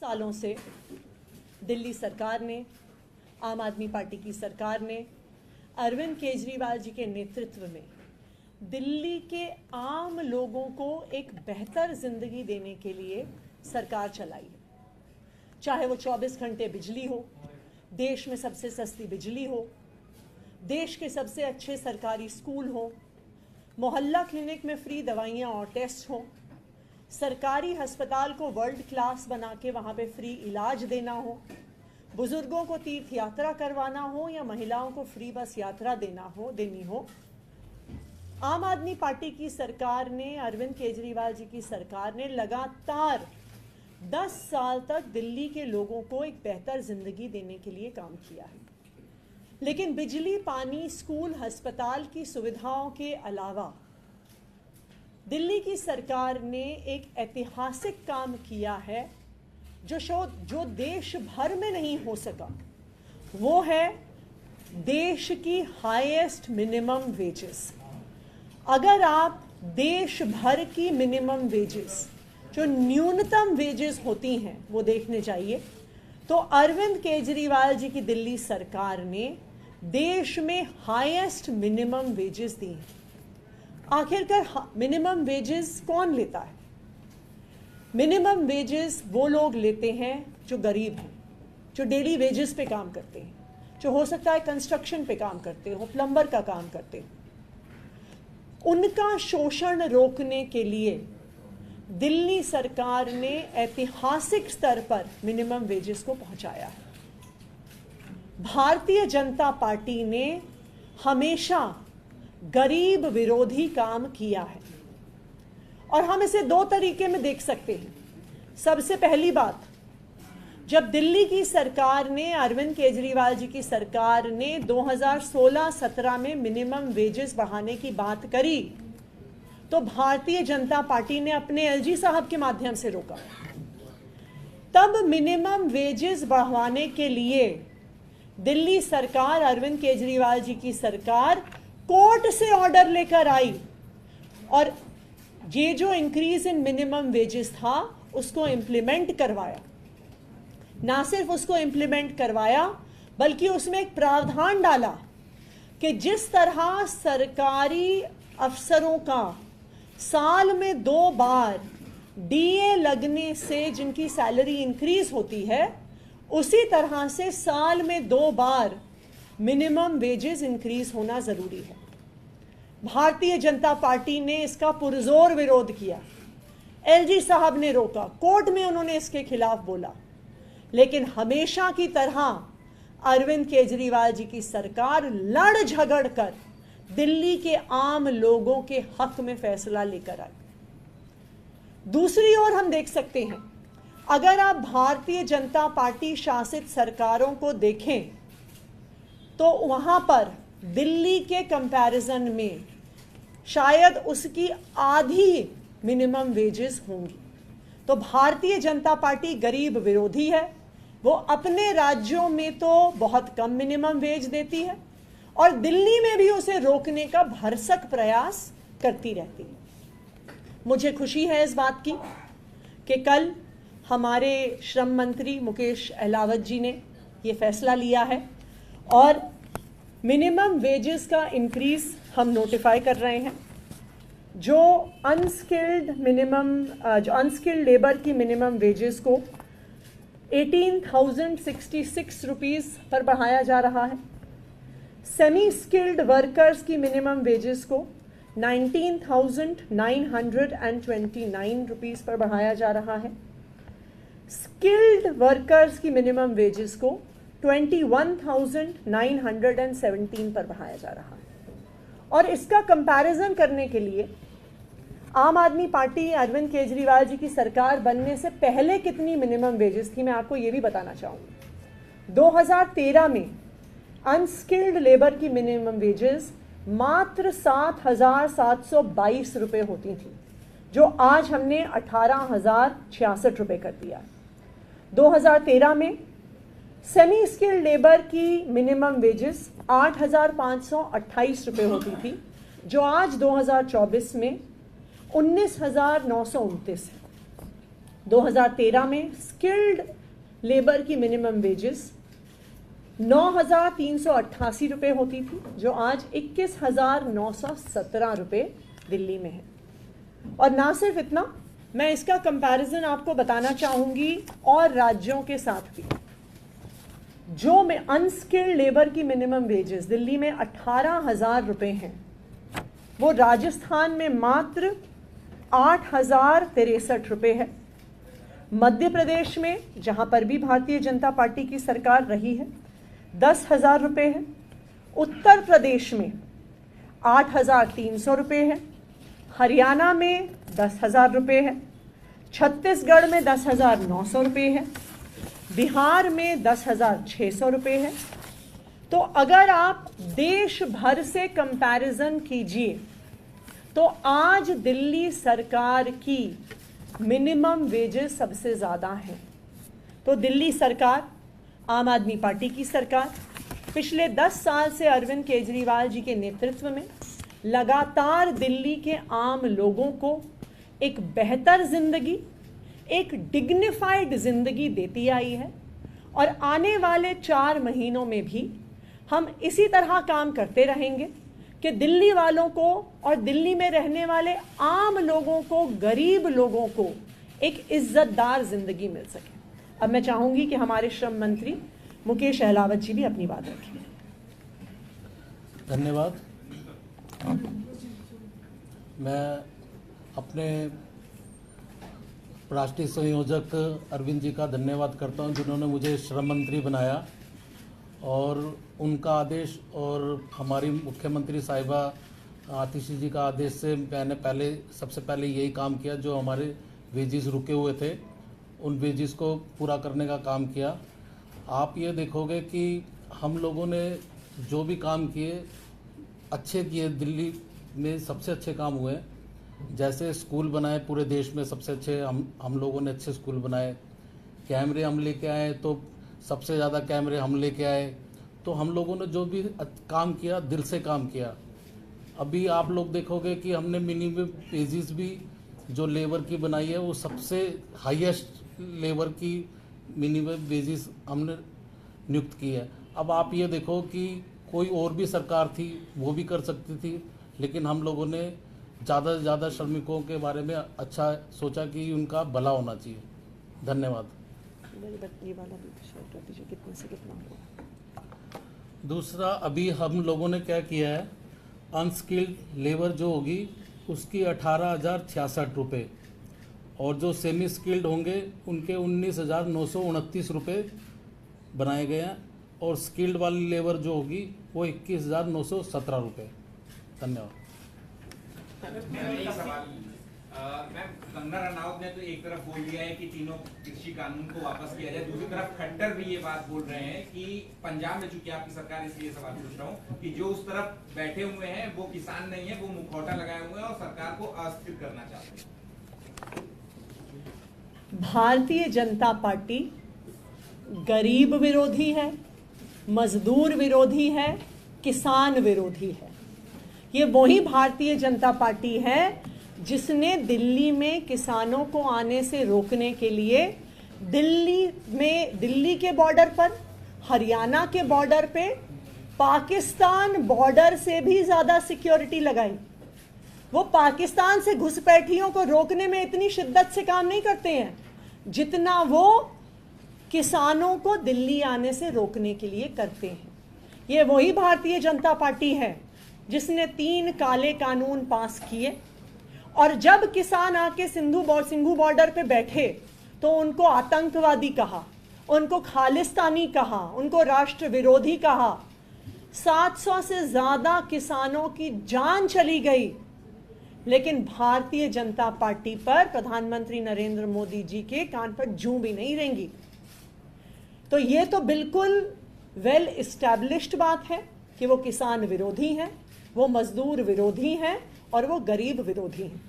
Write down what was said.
सालों से दिल्ली सरकार ने, आम आदमी पार्टी की सरकार ने अरविंद केजरीवाल जी के नेतृत्व में दिल्ली के आम लोगों को एक बेहतर जिंदगी देने के लिए सरकार चलाई है। चाहे वो 24 घंटे बिजली हो, देश में सबसे सस्ती बिजली हो, देश के सबसे अच्छे सरकारी स्कूल हो, मोहल्ला क्लिनिक में फ्री दवाइयाँ और टेस्ट हो, सरकारी अस्पताल को वर्ल्ड क्लास बना के वहाँ पे फ्री इलाज देना हो, बुजुर्गों को तीर्थ यात्रा करवाना हो या महिलाओं को फ्री बस यात्रा देनी हो। आम आदमी पार्टी की सरकार ने, अरविंद केजरीवाल जी की सरकार ने लगातार 10 साल तक दिल्ली के लोगों को एक बेहतर जिंदगी देने के लिए काम किया है। लेकिन बिजली, पानी, स्कूल, अस्पताल की सुविधाओं के अलावा दिल्ली की सरकार ने एक ऐतिहासिक काम किया है जो देश भर में नहीं हो सका। वो है देश की हाईएस्ट मिनिमम वेजेस। अगर आप देश भर की मिनिमम वेजेस, जो न्यूनतम वेजेस होती हैं, वो देखने चाहिए तो अरविंद केजरीवाल जी की दिल्ली सरकार ने देश में हाईएस्ट मिनिमम वेजेस दी हैं। आखिरकार मिनिमम वेजेस कौन लेता है? मिनिमम वेजेस वो लोग लेते हैं जो गरीब हैं, जो डेली वेजेस पे काम करते हैं, जो हो सकता है कंस्ट्रक्शन पे काम करते हो, प्लम्बर का काम करते हो। उनका शोषण रोकने के लिए दिल्ली सरकार ने ऐतिहासिक स्तर पर मिनिमम वेजेस को पहुंचाया है। भारतीय जनता पार्टी ने हमेशा गरीब विरोधी काम किया है और हम इसे 2 तरीके में देख सकते हैं। सबसे पहली बात, जब दिल्ली की सरकार ने, अरविंद केजरीवाल जी की सरकार ने 2016-17 में मिनिमम वेजेस बढ़ाने की बात करी तो भारतीय जनता पार्टी ने अपने एलजी साहब के माध्यम से रोका। तब मिनिमम वेजेस बढ़ाने के लिए दिल्ली सरकार, अरविंद केजरीवाल जी की सरकार कोर्ट से ऑर्डर लेकर आई और ये जो इंक्रीज इन मिनिमम वेजेस था उसको इंप्लीमेंट करवाया। ना सिर्फ उसको इंप्लीमेंट करवाया बल्कि उसमें एक प्रावधान डाला कि जिस तरह सरकारी अफसरों का साल में 2 बार डीए लगने से जिनकी सैलरी इंक्रीज होती है, उसी तरह से साल में 2 बार मिनिमम वेजेस इंक्रीज होना जरूरी है। भारतीय जनता पार्टी ने इसका पुरजोर विरोध किया। एलजी साहब ने रोका, कोर्ट में उन्होंने इसके खिलाफ बोला, लेकिन हमेशा की तरह अरविंद केजरीवाल जी की सरकार लड़ झगड़ कर दिल्ली के आम लोगों के हक में फैसला लेकर आई। दूसरी ओर हम देख सकते हैं, अगर आप भारतीय जनता पार्टी शासित सरकारों को देखें तो वहां पर दिल्ली के कंपैरिजन में शायद उसकी आधी मिनिमम वेजेस होंगी। तो भारतीय जनता पार्टी गरीब विरोधी है। वो अपने राज्यों में तो बहुत कम मिनिमम वेज देती है और दिल्ली में भी उसे रोकने का भरसक प्रयास करती रहती है। मुझे खुशी है इस बात की कि कल हमारे श्रम मंत्री मुकेश अहलावत जी ने ये फैसला लिया है और मिनिमम वेजेस का इंक्रीज हम नोटिफाई कर रहे हैं। जो अनस्किल्ड लेबर की मिनिमम वेजेस को 18,066 रुपीज़ पर बढ़ाया जा रहा है। सेमी स्किल्ड वर्कर्स की मिनिमम वेजेस को 19,929 रुपीज़ पर बढ़ाया जा रहा है। स्किल्ड वर्कर्स की मिनिमम वेजेस को 21,917 पर बढ़ाया जा रहा है। और इसका कंपैरिजन करने के लिए आम आदमी पार्टी, अरविंद केजरीवाल जी की सरकार बनने से पहले कितनी मिनिमम वेजेस थी, मैं आपको ये भी बताना चाहूँगी। 2013 में अनस्किल्ड लेबर की मिनिमम वेजेस मात्र 7,722 रुपये होती थी, जो आज हमने 18,066 रुपये कर दिया। 2013 में सेमी स्किल्ड लेबर की मिनिमम वेजेस 8,528 रुपये होती थी, जो आज 2024 में 19,929 है। 2013 में स्किल्ड लेबर की मिनिमम वेजेस 9,388 रुपये होती थी, जो आज 21,917 रुपये दिल्ली में है। और ना सिर्फ इतना, मैं इसका कंपैरिजन आपको बताना चाहूंगी और राज्यों के साथ भी। जो में अनस्किल्ड लेबर की मिनिमम वेजेस दिल्ली में 18,000 रुपये हैं, वो राजस्थान में मात्र 8,063 रुपये है। मध्य प्रदेश में, जहां पर भी भारतीय जनता पार्टी की सरकार रही है, 10,000 रुपये है। उत्तर प्रदेश में 8,300 रुपये है। हरियाणा में 10,000 रुपये है। छत्तीसगढ़ में 10,900 रुपये है। बिहार में 10,600 रुपये है। तो अगर आप देश भर से कंपैरिजन कीजिए तो आज दिल्ली सरकार की मिनिमम वेजेस सबसे ज़्यादा हैं। तो दिल्ली सरकार, आम आदमी पार्टी की सरकार, पिछले 10 साल से अरविंद केजरीवाल जी के नेतृत्व में लगातार दिल्ली के आम लोगों को एक बेहतर जिंदगी, एक डिग्निफाइड जिंदगी देती आई है। और आने वाले 4 महीनों में भी हम इसी तरह काम करते रहेंगे कि दिल्ली वालों को और दिल्ली में रहने वाले आम लोगों को, गरीब लोगों को एक इज्जतदार जिंदगी मिल सके। अब मैं चाहूंगी कि हमारे श्रम मंत्री मुकेश अहलावत जी भी अपनी बात रखें। धन्यवाद। मैं अपने राष्ट्रीय संयोजक अरविंद जी का धन्यवाद करता हूं, जिन्होंने मुझे श्रम मंत्री बनाया। और उनका आदेश और हमारी मुख्यमंत्री साहिबा आतिशी जी का आदेश से मैंने सबसे पहले यही काम किया। जो हमारे वेजेस रुके हुए थे, उन वेजेस को पूरा करने का काम किया। आप ये देखोगे कि हम लोगों ने जो भी काम किए अच्छे किए। दिल्ली में सबसे अच्छे काम हुए। जैसे स्कूल बनाए पूरे देश में सबसे अच्छे, हम लोगों ने अच्छे स्कूल बनाए। कैमरे हम लेके आए तो सबसे ज़्यादा कैमरे हम लेके आए। तो हम लोगों ने जो भी काम किया, दिल से काम किया। अभी आप लोग देखोगे कि हमने मिनिमम वेजेस भी जो लेबर की बनाई है, वो सबसे हाईएस्ट लेबर की मिनिमम वेजेस हमने नियुक्त की है। अब आप ये देखो कि कोई और भी सरकार थी, वो भी कर सकती थी, लेकिन हम लोगों ने ज़्यादा से ज़्यादा श्रमिकों के बारे में अच्छा सोचा कि उनका भला होना चाहिए। धन्यवाद। कितने से कितना होगा? दूसरा, अभी हम लोगों ने क्या किया है, अनस्किल्ड लेबर जो होगी उसकी 18,066 रुपये, और जो सेमी स्किल्ड होंगे उनके 19,929 रुपये बनाए गए हैं। और स्किल्ड वाली लेबर जो होगी वो 21,917 रुपये। धन्यवाद। मैम, कंगना रनावत ने तो एक तरफ बोल दिया है कि तीनों कृषि कानून को वापस किया जाए, दूसरी तरफ खट्टर भी ये बात बोल रहे हैं कि पंजाब में, चूंकि आपकी सरकार, इसलिए सवाल पूछ रहा हूँ कि जो उस तरफ बैठे हुए हैं वो किसान नहीं है, वो मुखौटा लगाए हुए हैं और सरकार को अस्थिर करना चाहते हैं। भारतीय जनता पार्टी गरीब विरोधी है, मजदूर विरोधी है, किसान विरोधी है। ये वही भारतीय जनता पार्टी है जिसने दिल्ली में किसानों को आने से रोकने के लिए दिल्ली के बॉर्डर पर, हरियाणा के बॉर्डर पे, पाकिस्तान बॉर्डर से भी ज़्यादा सिक्योरिटी लगाई। वो पाकिस्तान से घुसपैठियों को रोकने में इतनी शिद्दत से काम नहीं करते हैं जितना वो किसानों को दिल्ली आने से रोकने के लिए करते हैं। ये वही भारतीय जनता पार्टी है जिसने 3 काले कानून पास किए, और जब किसान आके सिंघू बॉर्डर पे बैठे तो उनको आतंकवादी कहा, उनको खालिस्तानी कहा, उनको राष्ट्र विरोधी कहा। 700 से ज़्यादा किसानों की जान चली गई, लेकिन भारतीय जनता पार्टी पर, प्रधानमंत्री नरेंद्र मोदी जी के कान पर जूं भी नहीं रेंगी। तो ये तो बिल्कुल वेल इस्टेब्लिश्ड बात है कि वो किसान विरोधी हैं, वो मजदूर विरोधी हैं और वो गरीब विरोधी हैं।